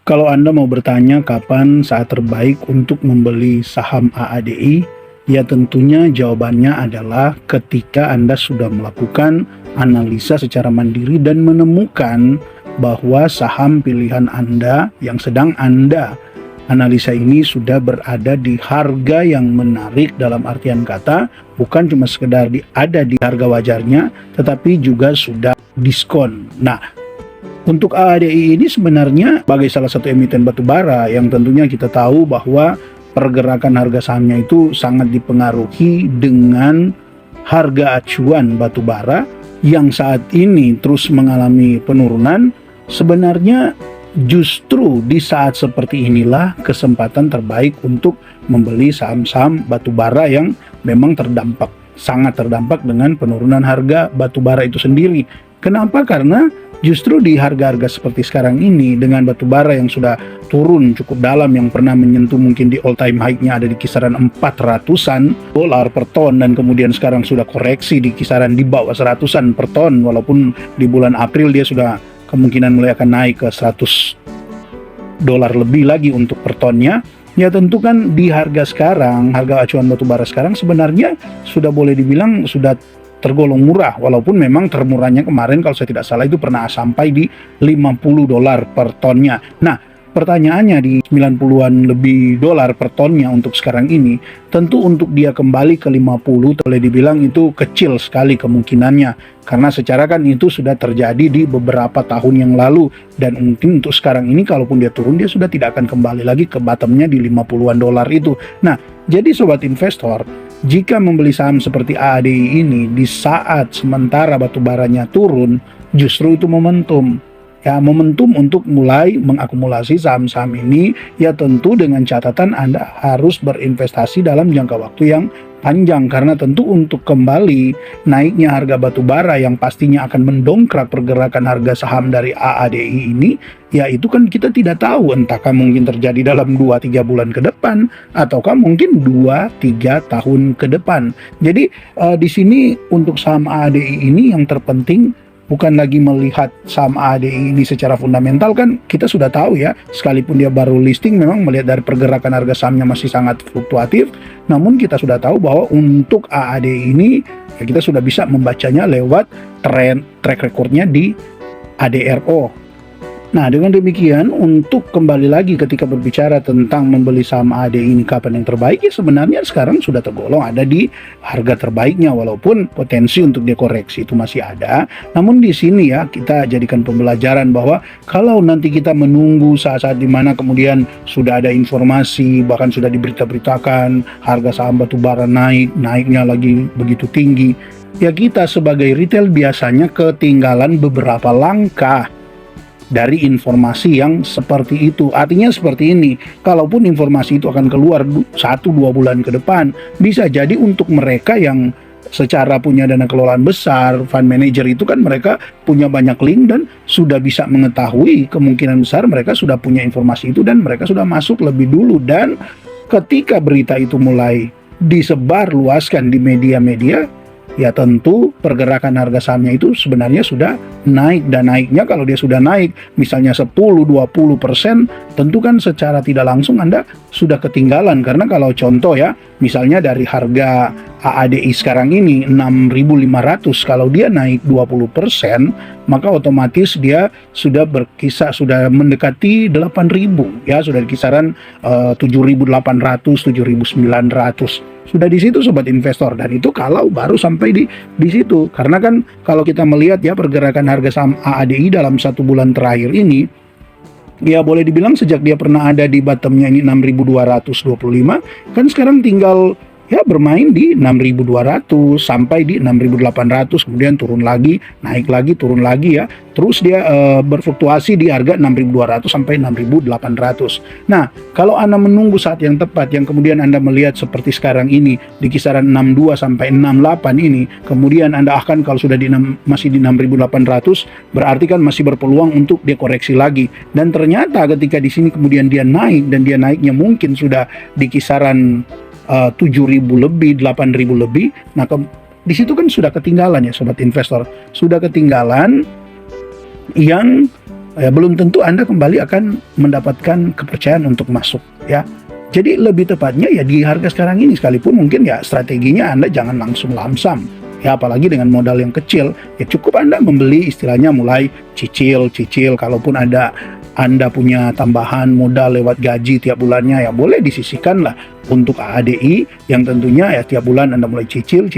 Kalau Anda mau bertanya kapan saat terbaik untuk membeli saham AADI, ya tentunya jawabannya adalah ketika Anda sudah melakukan analisa secara mandiri dan menemukan bahwa saham pilihan Anda yang sedang Anda analisa ini sudah berada di harga yang menarik, dalam artian kata bukan cuma sekedar ada di harga wajarnya, tetapi juga sudah diskon. Nah, untuk AADI ini sebenarnya sebagai salah satu emiten batubara yang tentunya kita tahu bahwa pergerakan harga sahamnya itu sangat dipengaruhi dengan harga acuan batubara yang saat ini terus mengalami penurunan. Sebenarnya justru di saat seperti inilah kesempatan terbaik untuk membeli saham-saham batubara yang memang sangat terdampak dengan penurunan harga batubara itu sendiri. Kenapa? Karena justru di harga-harga seperti sekarang ini dengan batubara yang sudah turun cukup dalam, yang pernah menyentuh mungkin di all time high-nya ada di kisaran 400-an dolar per ton, dan kemudian sekarang sudah koreksi di kisaran di bawah 100-an per ton, walaupun di bulan April dia sudah kemungkinan mulai akan naik ke 100 dolar lebih lagi untuk per tonnya. Ya tentu kan di harga sekarang, harga acuan batubara sekarang sebenarnya sudah boleh dibilang sudah tergolong murah, walaupun memang termurahnya kemarin kalau saya tidak salah itu pernah sampai di 50 dolar per tonnya. Nah, pertanyaannya di 90-an lebih dolar per tonnya untuk sekarang ini, tentu untuk dia kembali ke 50 boleh dibilang itu kecil sekali kemungkinannya, karena secara kan itu sudah terjadi di beberapa tahun yang lalu, dan mungkin untuk sekarang ini kalaupun dia turun dia sudah tidak akan kembali lagi ke bottomnya di 50-an dolar itu. Nah, jadi sobat investor, jika membeli saham seperti AADI ini di saat sementara batubaranya turun, justru itu momentum. Ya, momentum untuk mulai mengakumulasi saham-saham ini, ya tentu dengan catatan Anda harus berinvestasi dalam jangka waktu yang panjang, karena tentu untuk kembali naiknya harga batubara yang pastinya akan mendongkrak pergerakan harga saham dari AADI ini, ya itu kan kita tidak tahu, entahkah mungkin terjadi dalam 2-3 bulan ke depan ataukah mungkin 2-3 tahun ke depan. Jadi di sini untuk saham AADI ini yang terpenting bukan lagi melihat saham AADI ini secara fundamental, kan kita sudah tahu ya, sekalipun dia baru listing memang melihat dari pergerakan harga sahamnya masih sangat fluktuatif, namun kita sudah tahu bahwa untuk AADI ini ya kita sudah bisa membacanya lewat track recordnya di ADRO. Nah, dengan demikian untuk kembali lagi ketika berbicara tentang membeli saham AADI ini kapan yang terbaik, ya sebenarnya sekarang sudah tergolong ada di harga terbaiknya, walaupun potensi untuk dikoreksi itu masih ada. Namun di sini ya kita jadikan pembelajaran bahwa kalau nanti kita menunggu saat-saat dimana kemudian sudah ada informasi, bahkan sudah diberitakan harga saham batubara naiknya lagi begitu tinggi, ya kita sebagai retail biasanya ketinggalan beberapa langkah dari informasi yang seperti itu. Artinya seperti ini, kalaupun informasi itu akan keluar 1-2 bulan ke depan, bisa jadi untuk mereka yang secara punya dana kelolaan besar, fund manager itu kan mereka punya banyak link dan sudah bisa mengetahui, kemungkinan besar mereka sudah punya informasi itu dan mereka sudah masuk lebih dulu. Dan ketika berita itu mulai disebar luaskan di media-media, ya tentu pergerakan harga sahamnya itu sebenarnya sudah naik, dan naiknya kalau dia sudah naik misalnya 10-20%, tentu kan secara tidak langsung Anda sudah ketinggalan. Karena kalau contoh ya, misalnya dari harga AADI sekarang ini 6.500, kalau dia naik 20%, maka otomatis dia sudah sudah mendekati 8.000 ya, sudah di kisaran 7.800, 7.900. Sudah di situ sobat investor, dan itu kalau baru sampai di situ. Karena kan kalau kita melihat ya pergerakan harga saham AADI dalam 1 bulan terakhir ini, ya boleh dibilang sejak dia pernah ada di bottomnya ini 6.225, kan sekarang tinggal ya bermain di 6.200 sampai di 6.800, kemudian turun lagi, naik lagi, turun lagi ya. Terus dia berfluktuasi di harga 6.200 sampai 6.800. Nah, kalau Anda menunggu saat yang tepat, yang kemudian Anda melihat seperti sekarang ini di kisaran 62 sampai 68 ini, kemudian Anda akan kalau sudah masih di 6.800, berarti kan masih berpeluang untuk dia koreksi lagi. Dan ternyata ketika di sini kemudian dia naik, dan dia naiknya mungkin sudah di kisaran 7.000 lebih, 8.000 lebih. Nah, di situ kan sudah ketinggalan ya sobat investor, sudah ketinggalan yang belum tentu Anda kembali akan mendapatkan kepercayaan untuk masuk ya. Jadi lebih tepatnya ya di harga sekarang ini, sekalipun mungkin ya strateginya Anda jangan langsung lamsam ya, apalagi dengan modal yang kecil ya, cukup Anda membeli istilahnya mulai cicil, kalaupun Anda punya tambahan modal lewat gaji tiap bulannya ya boleh disisihkan lah untuk AADI yang tentunya ya tiap bulan Anda mulai cicil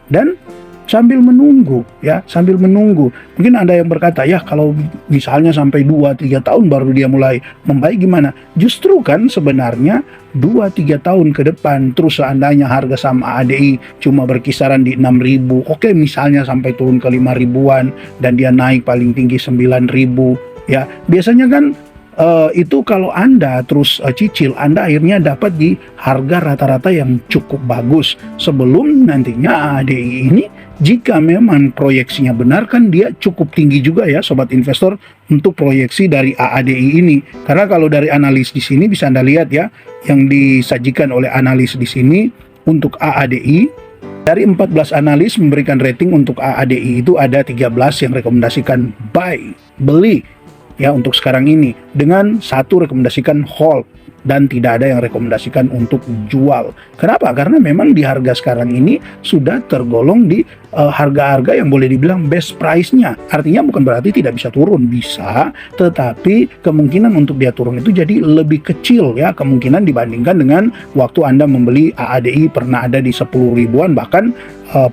dan sambil menunggu ya, sambil menunggu. Mungkin Anda yang berkata, ya kalau misalnya sampai 2-3 tahun baru dia mulai membaik gimana? Justru kan sebenarnya 2-3 tahun ke depan terus seandainya harga saham AADI cuma berkisaran di 6.000, oke misalnya sampai turun ke 5 ribuan dan dia naik paling tinggi 9.000 ya. Biasanya kan itu kalau Anda terus cicil, Anda akhirnya dapat di harga rata-rata yang cukup bagus sebelum nantinya AADI ini, jika memang proyeksinya benar kan dia cukup tinggi juga ya sobat investor untuk proyeksi dari AADI ini. Karena kalau dari analis di sini bisa Anda lihat ya, yang disajikan oleh analis di sini untuk AADI, dari 14 analis memberikan rating untuk AADI itu ada 13 yang rekomendasikan buy, beli ya untuk sekarang ini, dengan satu rekomendasikan hold dan tidak ada yang rekomendasikan untuk jual. Kenapa? Karena memang di harga sekarang ini sudah tergolong di harga-harga yang boleh dibilang best price-nya. Artinya bukan berarti tidak bisa turun, bisa, tetapi kemungkinan untuk dia turun itu jadi lebih kecil ya, kemungkinan dibandingkan dengan waktu Anda membeli AADI pernah ada di 10 ribuan, bahkan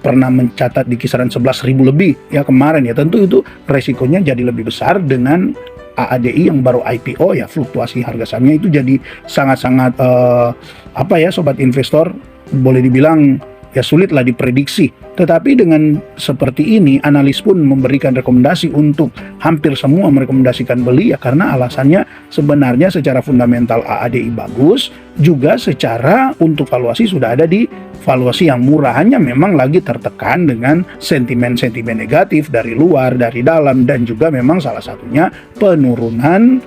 pernah mencatat di kisaran 11.000 lebih ya kemarin ya. Tentu itu resikonya jadi lebih besar. Dengan AADI yang baru IPO ya, fluktuasi harga sahamnya itu jadi sangat-sangat sobat investor boleh dibilang ya sulit lah diprediksi. Tetapi dengan seperti ini, analis pun memberikan rekomendasi untuk hampir semua merekomendasikan beli ya, karena alasannya sebenarnya secara fundamental AADI bagus, juga secara untuk valuasi sudah ada di valuasi yang murah, hanya memang lagi tertekan dengan sentimen-sentimen negatif dari luar, dari dalam, dan juga memang salah satunya penurunan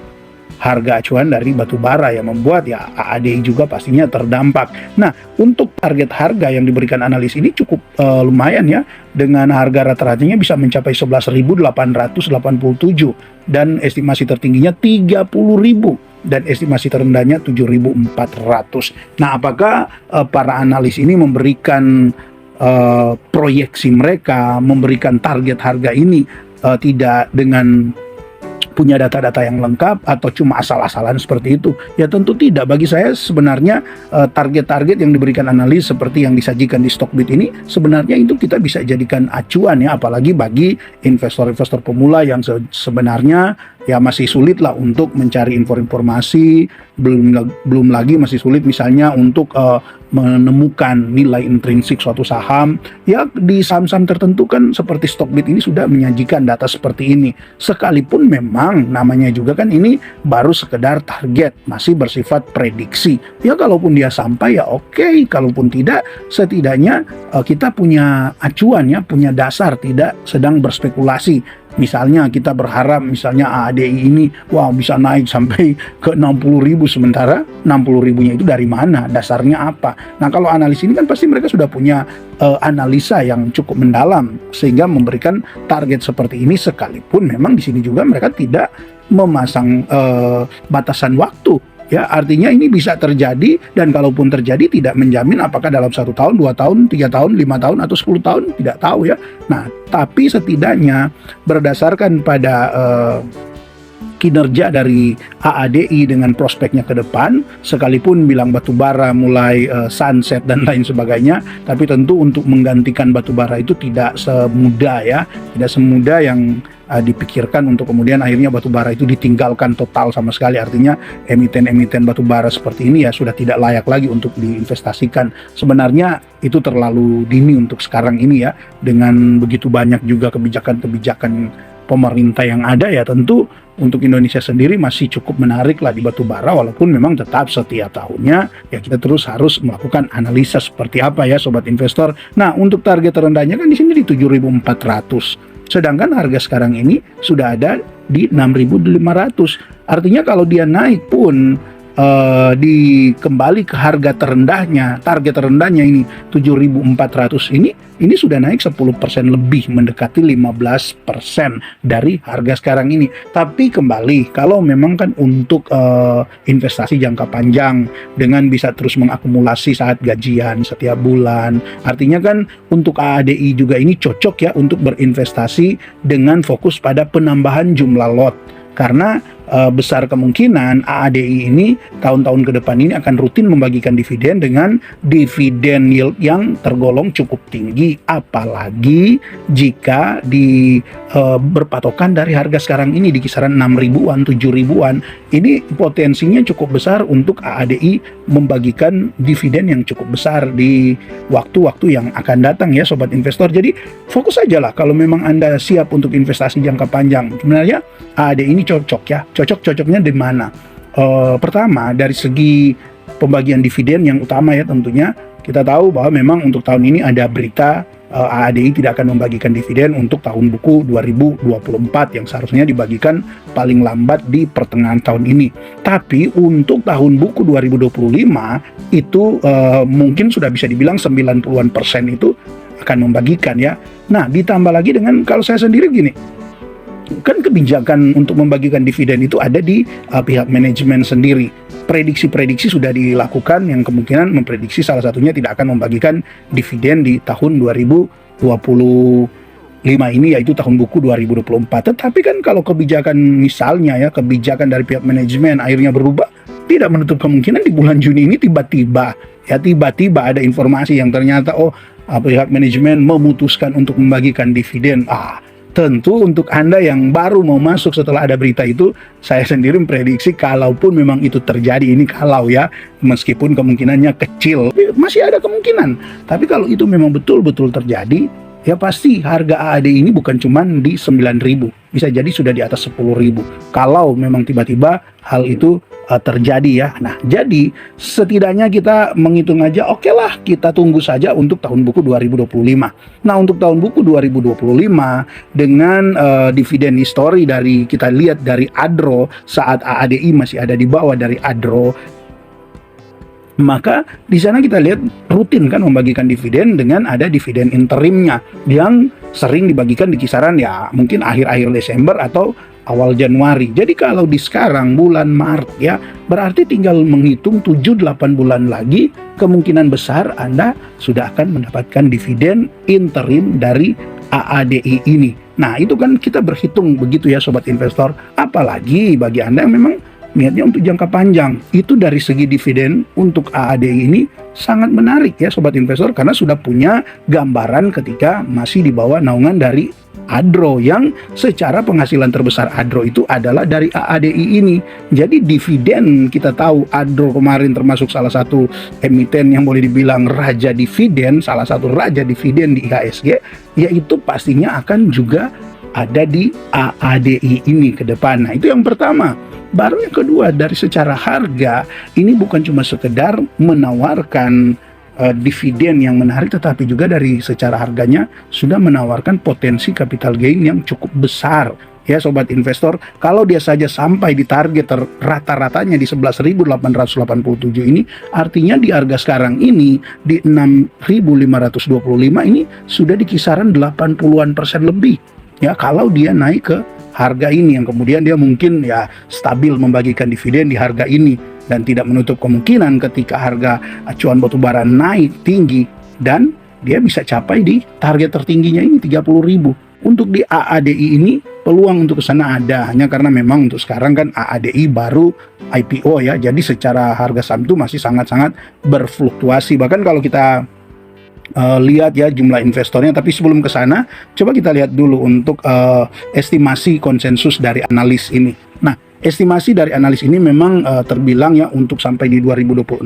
harga acuan dari batu bara yang membuat ya AADI juga pastinya terdampak. Nah, untuk target harga yang diberikan analis ini cukup lumayan ya, dengan harga rata-ratanya bisa mencapai 11.887 dan estimasi tertingginya 30.000 dan estimasi terendahnya 7.400. Nah, apakah para analis ini memberikan proyeksi mereka, memberikan target harga ini tidak dengan punya data-data yang lengkap atau cuma asal-asalan seperti itu? Ya tentu tidak. Bagi saya sebenarnya target-target yang diberikan analis seperti yang disajikan di Stockbit ini sebenarnya itu kita bisa jadikan acuan ya, apalagi bagi investor-investor pemula yang sebenarnya ya masih sulit lah untuk mencari informasi, belum lagi masih sulit misalnya untuk menemukan nilai intrinsik suatu saham. Ya di saham-saham tertentu kan seperti Stockbit ini sudah menyajikan data seperti ini. Sekalipun memang namanya juga kan ini baru sekedar target, masih bersifat prediksi. Ya kalaupun dia sampai ya oke, kalaupun tidak setidaknya kita punya acuan ya, punya dasar, tidak sedang berspekulasi. Misalnya kita berharap misalnya AADI ini bisa naik sampai ke 60.000, sementara 60.000-nya itu dari mana? Dasarnya apa? Nah, kalau analis ini kan pasti mereka sudah punya analisa yang cukup mendalam sehingga memberikan target seperti ini, sekalipun memang di sini juga mereka tidak memasang batasan waktu. Ya, artinya ini bisa terjadi, dan kalaupun terjadi tidak menjamin apakah dalam 1 tahun, 2 tahun, 3 tahun, 5 tahun, atau 10 tahun, tidak tahu ya. Nah, tapi setidaknya berdasarkan pada kinerja dari AADI dengan prospeknya ke depan, sekalipun bilang batubara mulai sunset dan lain sebagainya, tapi tentu untuk menggantikan batubara itu tidak semudah ya, tidak semudah yang dipikirkan untuk kemudian akhirnya batubara itu ditinggalkan total sama sekali. Artinya emiten-emiten batubara seperti ini ya sudah tidak layak lagi untuk diinvestasikan. Sebenarnya itu terlalu dini untuk sekarang ini ya, dengan begitu banyak juga kebijakan-kebijakan pemerintah yang ada ya. Tentu untuk Indonesia sendiri masih cukup menarik lah di batubara, walaupun memang tetap setiap tahunnya ya kita terus harus melakukan analisa seperti apa ya sobat investor. Nah, untuk target terendahnya kan di sini di 7.400. Sedangkan harga sekarang ini sudah ada di 6.500. Artinya kalau dia naik pun dikembali ke harga terendahnya, target terendahnya ini 7.400 ini sudah naik 10% lebih, mendekati 15% dari harga sekarang ini. Tapi kembali, kalau memang kan untuk investasi jangka panjang dengan bisa terus mengakumulasi saat gajian setiap bulan, artinya kan untuk AADI juga ini cocok ya untuk berinvestasi dengan fokus pada penambahan jumlah lot. Karena besar kemungkinan AADI ini tahun-tahun ke depan ini akan rutin membagikan dividen dengan dividen yield yang tergolong cukup tinggi, apalagi jika berpatokan dari harga sekarang ini di kisaran 6 ribuan, 7 ribuan. Ini potensinya cukup besar untuk AADI membagikan dividen yang cukup besar di waktu-waktu yang akan datang ya sobat investor. Jadi fokus aja lah kalau memang Anda siap untuk investasi jangka panjang. Sebenarnya AADI ini cocok ya. Cocoknya di mana? Pertama, dari segi pembagian dividen yang utama ya tentunya. Kita tahu bahwa memang untuk tahun ini ada berita AADI tidak akan membagikan dividen untuk tahun buku 2024 yang seharusnya dibagikan paling lambat di pertengahan tahun ini. Tapi untuk tahun buku 2025 itu mungkin sudah bisa dibilang 90% itu akan membagikan ya. Nah, ditambah lagi dengan kalau saya sendiri gini, kan kebijakan untuk membagikan dividen itu ada di pihak manajemen sendiri. Prediksi-prediksi sudah dilakukan yang kemungkinan memprediksi salah satunya tidak akan membagikan dividen di tahun 2025 ini, yaitu tahun buku 2024. Tetapi kan kalau kebijakan misalnya ya, kebijakan dari pihak manajemen akhirnya berubah, tidak menutup kemungkinan di bulan Juni ini tiba-tiba ada informasi yang ternyata pihak manajemen memutuskan untuk membagikan dividen. Tentu untuk Anda yang baru mau masuk setelah ada berita itu, saya sendiri memprediksi kalaupun memang itu terjadi, ini kalau ya, meskipun kemungkinannya kecil, masih ada kemungkinan. Tapi kalau itu memang betul-betul terjadi, ya pasti harga AAD ini bukan cuma di 9.000, bisa jadi sudah di atas 10.000. Kalau memang tiba-tiba hal itu terjadi ya. Nah, jadi setidaknya kita menghitung aja, oke lah kita tunggu saja untuk tahun buku 2025. Nah, untuk tahun buku 2025 dengan dividen history dari kita lihat dari ADRO saat AADI masih ada di bawah dari ADRO, maka di sana kita lihat rutin kan membagikan dividen dengan ada dividen interimnya yang sering dibagikan di kisaran ya mungkin akhir-akhir Desember atau awal Januari. Jadi kalau di sekarang bulan Maret ya, berarti tinggal menghitung 7-8 bulan lagi, kemungkinan besar Anda sudah akan mendapatkan dividen interim dari AADI ini. Nah, itu kan kita berhitung begitu ya sobat investor. Apalagi bagi Anda yang memang niatnya untuk jangka panjang, itu dari segi dividen untuk AADI ini sangat menarik ya sobat investor, karena sudah punya gambaran ketika masih di bawah naungan dari ADRO, yang secara penghasilan terbesar ADRO itu adalah dari AADI ini. Jadi dividen, kita tahu ADRO kemarin termasuk salah satu emiten yang boleh dibilang raja dividen, salah satu raja dividen di IHSG, yaitu pastinya akan juga ada di AADI ini ke depan. Nah, itu yang pertama. Baru yang kedua, dari secara harga, ini bukan cuma sekedar menawarkan dividen yang menarik, tetapi juga dari secara harganya sudah menawarkan potensi capital gain yang cukup besar ya sobat investor. Kalau dia saja sampai di target rata-ratanya di 11.887 ini, artinya di harga sekarang ini di 6.525 ini sudah di kisaran 80% lebih ya kalau dia naik ke harga ini, yang kemudian dia mungkin ya stabil membagikan dividen di harga ini, dan tidak menutup kemungkinan ketika harga acuan batubara naik tinggi dan dia bisa capai di target tertingginya ini 30.000. Untuk di AADI ini peluang untuk ke sana ada, hanya karena memang untuk sekarang kan AADI baru IPO ya, jadi secara harga saham itu masih sangat-sangat berfluktuasi. Bahkan kalau kita lihat ya jumlah investornya. Tapi sebelum ke sana, coba kita lihat dulu untuk estimasi konsensus dari analis ini. Nah, estimasi dari analis ini memang terbilang ya untuk sampai di 2026,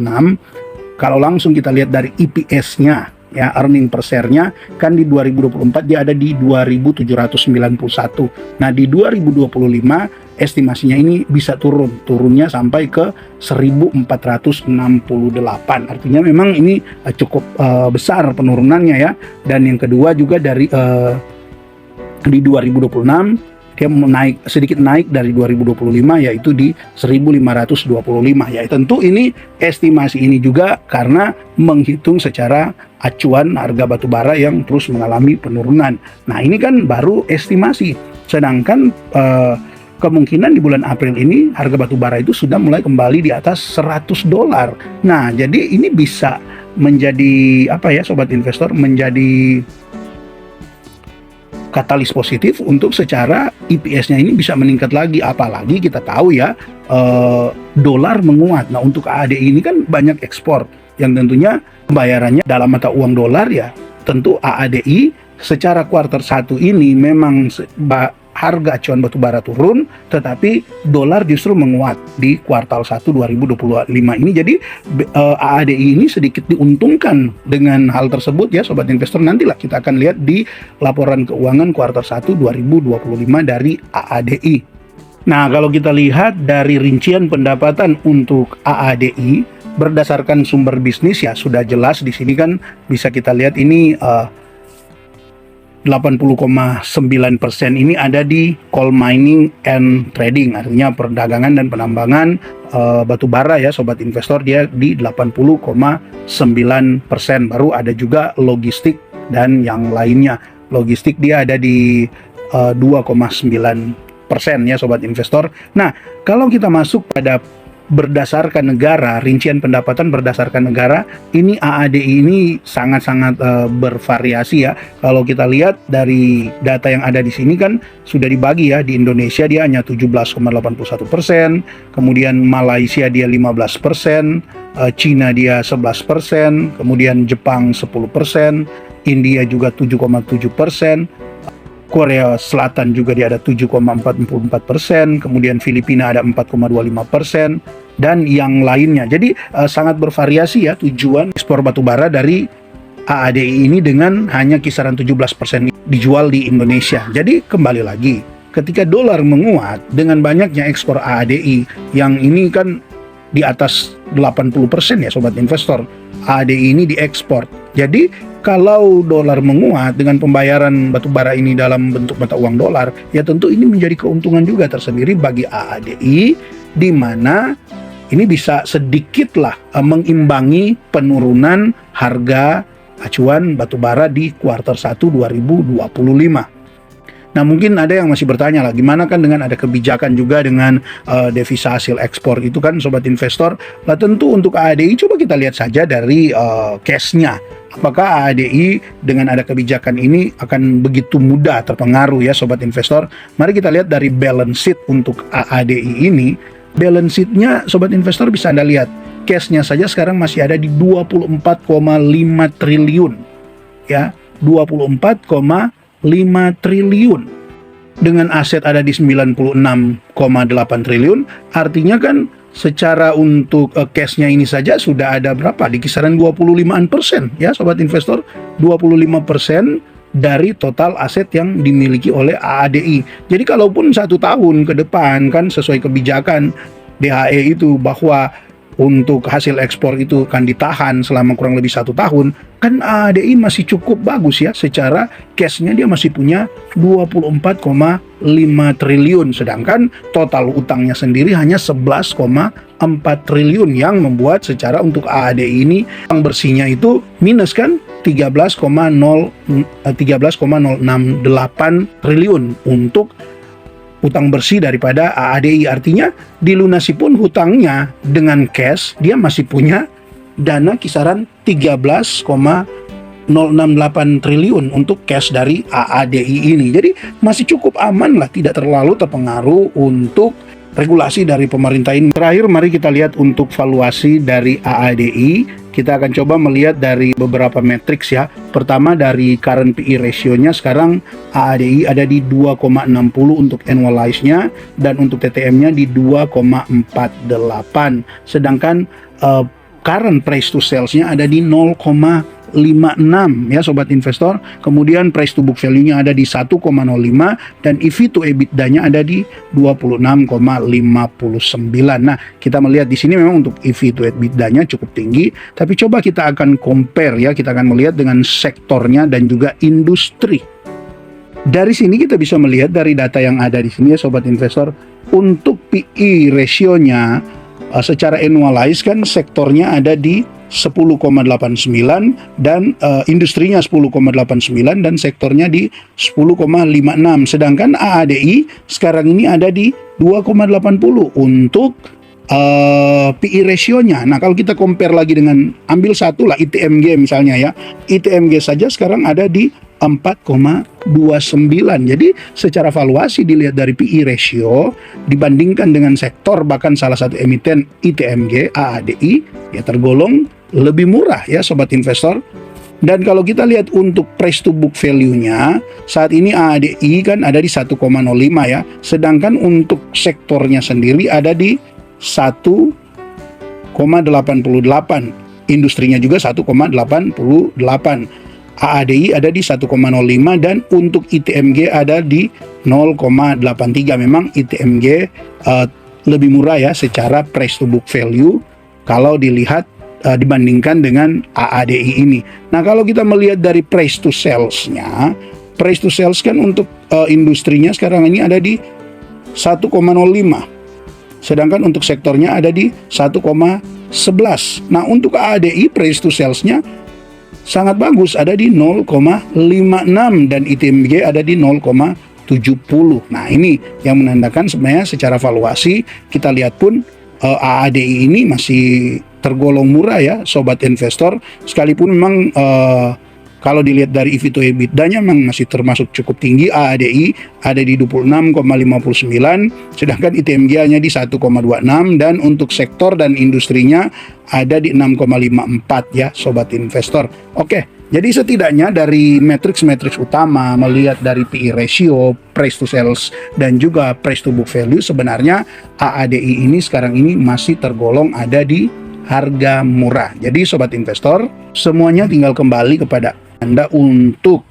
kalau langsung kita lihat dari EPS-nya ya, earning per share-nya kan di 2024 dia ada di 2.791. Nah, di 2025 estimasinya ini bisa turunnya sampai ke 1.468. Artinya memang ini cukup besar penurunannya ya. Dan yang kedua juga dari di 2026 dia sedikit naik dari 2025 yaitu di 1525 ya. Tentu ini estimasi ini juga karena menghitung secara acuan harga batu bara yang terus mengalami penurunan. Nah, ini kan baru estimasi. Sedangkan kemungkinan di bulan April ini harga batu bara itu sudah mulai kembali di atas $100. Nah, jadi ini bisa menjadi apa ya sobat investor, menjadi katalis positif untuk secara EPS-nya ini bisa meningkat lagi, apalagi kita tahu ya dolar menguat. Nah, untuk AADI ini kan banyak ekspor yang tentunya pembayarannya dalam mata uang dolar ya. Tentu AADI secara kuartal 1 ini memang harga acuan batu bara turun, tetapi dolar justru menguat di kuartal 1 2025 ini. Jadi AADI ini sedikit diuntungkan dengan hal tersebut ya sobat investor. Nantilah kita akan lihat di laporan keuangan kuartal 1 2025 dari AADI. Nah, kalau kita lihat dari rincian pendapatan untuk AADI berdasarkan sumber bisnis ya sudah jelas di sini kan bisa kita lihat ini 80,9% ini ada di coal mining and trading, artinya perdagangan dan penambangan batu bara ya sobat investor, dia di 80,9%. Baru ada juga logistik dan yang lainnya. Logistik dia ada di 2,9% ya sobat investor. Nah, kalau kita masuk pada berdasarkan negara, rincian pendapatan berdasarkan negara, ini AADI ini sangat-sangat bervariasi ya. Kalau kita lihat dari data yang ada di sini kan sudah dibagi ya. Di Indonesia dia hanya 17,81%, kemudian Malaysia dia 15%, Cina dia 11%, kemudian Jepang 10%, India juga 7,7%, Korea Selatan juga dia ada 7,44%, kemudian Filipina ada 4,25%, dan yang lainnya. Jadi sangat bervariasi ya tujuan ekspor batu bara dari AADI ini dengan hanya kisaran 17% dijual di Indonesia. Jadi kembali lagi, ketika dolar menguat dengan banyaknya ekspor AADI yang ini kan di atas 80% ya sobat investor, AADI ini diekspor. Jadi kalau dolar menguat dengan pembayaran batu bara ini dalam bentuk mata uang dolar, ya tentu ini menjadi keuntungan juga tersendiri bagi AADI, di mana ini bisa sedikitlah mengimbangi penurunan harga acuan batu bara di kuartal 1 2025. Nah, mungkin ada yang masih bertanya lah, gimana kan dengan ada kebijakan juga dengan devisa hasil ekspor itu kan sobat investor. Nah, tentu untuk AADI coba kita lihat saja dari case-nya. Apakah AADI dengan ada kebijakan ini akan begitu mudah terpengaruh ya sobat investor? Mari kita lihat dari balance sheet untuk AADI ini. Balance sheet-nya sobat investor bisa Anda lihat. Cash-nya saja sekarang masih ada di 24,5 triliun. Ya, 24,5 triliun. Dengan aset ada di 96,8 triliun, artinya kan secara untuk cash-nya ini saja sudah ada berapa? Di kisaran 25% ya sobat investor, 25% dari total aset yang dimiliki oleh AADI. Jadi kalaupun 1 tahun ke depan kan sesuai kebijakan DHE itu bahwa untuk hasil ekspor itu kan ditahan selama kurang lebih 1 tahun, kan AADI masih cukup bagus ya, secara cash-nya dia masih punya 24,5 triliun, sedangkan total utangnya sendiri hanya 11,4 triliun, yang membuat secara untuk AADI ini yang bersihnya itu minus kan 13,068 triliun untuk utang bersih daripada AADI. Artinya dilunasi pun hutangnya dengan cash, dia masih punya dana kisaran 13,068 triliun untuk cash dari AADI ini. Jadi masih cukup aman lah, tidak terlalu terpengaruh untuk regulasi dari pemerintah ini. Terakhir mari kita lihat untuk valuasi dari AADI. Kita akan coba melihat dari beberapa matriks ya. Pertama dari current PE ratio-nya, sekarang AADI ada di 2,60 untuk annualize-nya, dan untuk TTM-nya di 2,48. Sedangkan current price to sales-nya ada di 0,56 ya sobat investor. Kemudian price to book value-nya ada di 1,05 dan EV to EBITDA-nya ada di 26,59. Nah, kita melihat di sini memang untuk EV to EBITDA-nya cukup tinggi, tapi coba kita akan compare ya, kita akan melihat dengan sektornya dan juga industri. Dari sini kita bisa melihat dari data yang ada di sini ya sobat investor, untuk PE ratio-nya secara annualized kan sektornya ada di 10,89 dan industrinya 10,89 dan sektornya di 10,56. Sedangkan AADI sekarang ini ada di 2,80 untuk PE ratio-nya. Nah, kalau kita compare lagi dengan ambil satu lah ITMG misalnya ya. ITMG saja sekarang ada di 4,29. Jadi secara valuasi dilihat dari PE ratio dibandingkan dengan sektor bahkan salah satu emiten ITMG AADI ya tergolong lebih murah ya sobat investor. Dan kalau kita lihat untuk price to book value-nya saat ini AADI kan ada di 1,05 ya. Sedangkan untuk sektornya sendiri ada di 1,88. Industrinya juga 1,88. AADI ada di 1,05 dan untuk ITMG ada di 0,83. Memang ITMG lebih murah ya secara price to book value kalau dilihat dibandingkan dengan AADI ini. Nah, kalau kita melihat dari price to sales-nya, price to sales kan untuk industrinya sekarang ini ada di 1,05. Sedangkan untuk sektornya ada di 1,11. Nah, untuk AADI price to sales-nya sangat bagus, ada di 0,56 dan ITMG ada di 0,70. Nah, ini yang menandakan sebenarnya secara valuasi kita lihat pun AADI ini masih tergolong murah ya sobat investor, sekalipun memang kalau dilihat dari EV to EBITDA-nya memang masih termasuk cukup tinggi. AADI ada di 26,59, sedangkan ITMG hanya di 1,26 dan untuk sektor dan industrinya ada di 6,54 ya sobat investor. Oke, jadi setidaknya dari matriks-matriks utama melihat dari PE ratio, price to sales dan juga price to book value, sebenarnya AADI ini sekarang ini masih tergolong ada di harga murah. Jadi sobat investor, semuanya tinggal kembali kepada Anda untuk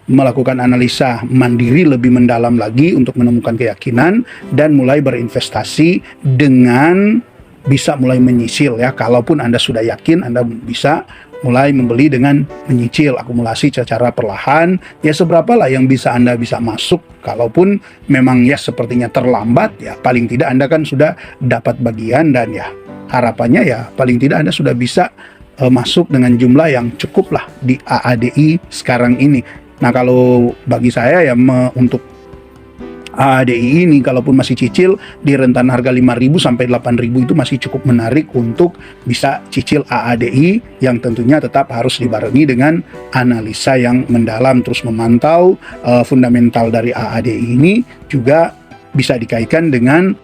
melakukan analisa mandiri lebih mendalam lagi untuk menemukan keyakinan dan mulai berinvestasi dengan bisa mulai menyicil ya. Kalaupun Anda sudah yakin, Anda bisa mulai membeli dengan menyicil, akumulasi secara perlahan. Ya seberapa lah yang bisa Anda bisa masuk. Kalaupun memang ya sepertinya terlambat, ya paling tidak Anda kan sudah dapat bagian dan ya harapannya ya paling tidak Anda sudah bisa masuk dengan jumlah yang cukup lah di AADI sekarang ini. Nah, kalau bagi saya ya untuk AADI ini kalaupun masih cicil di rentan harga 5.000 sampai 8.000 itu masih cukup menarik untuk bisa cicil AADI, yang tentunya tetap harus dibarengi dengan analisa yang mendalam, terus memantau fundamental dari AADI ini juga bisa dikaitkan dengan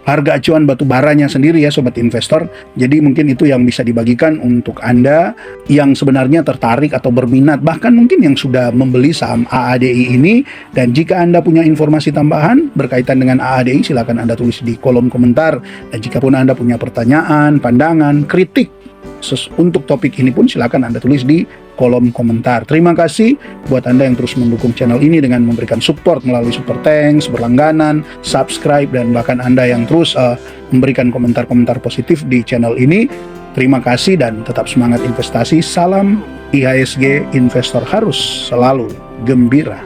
harga acuan batu baranya sendiri ya sobat investor. Jadi mungkin itu yang bisa dibagikan untuk Anda yang sebenarnya tertarik atau berminat, bahkan mungkin yang sudah membeli saham AADI ini. Dan jika Anda punya informasi tambahan berkaitan dengan AADI, silakan Anda tulis di kolom komentar. Dan jika pun Anda punya pertanyaan, pandangan, kritik untuk topik ini pun silakan Anda tulis di kolom komentar. Terima kasih buat Anda yang terus mendukung channel ini dengan memberikan support melalui super thanks, berlangganan, subscribe, dan bahkan Anda yang terus memberikan komentar-komentar positif di channel ini. Terima kasih dan tetap semangat investasi. Salam IHSG, investor harus selalu gembira.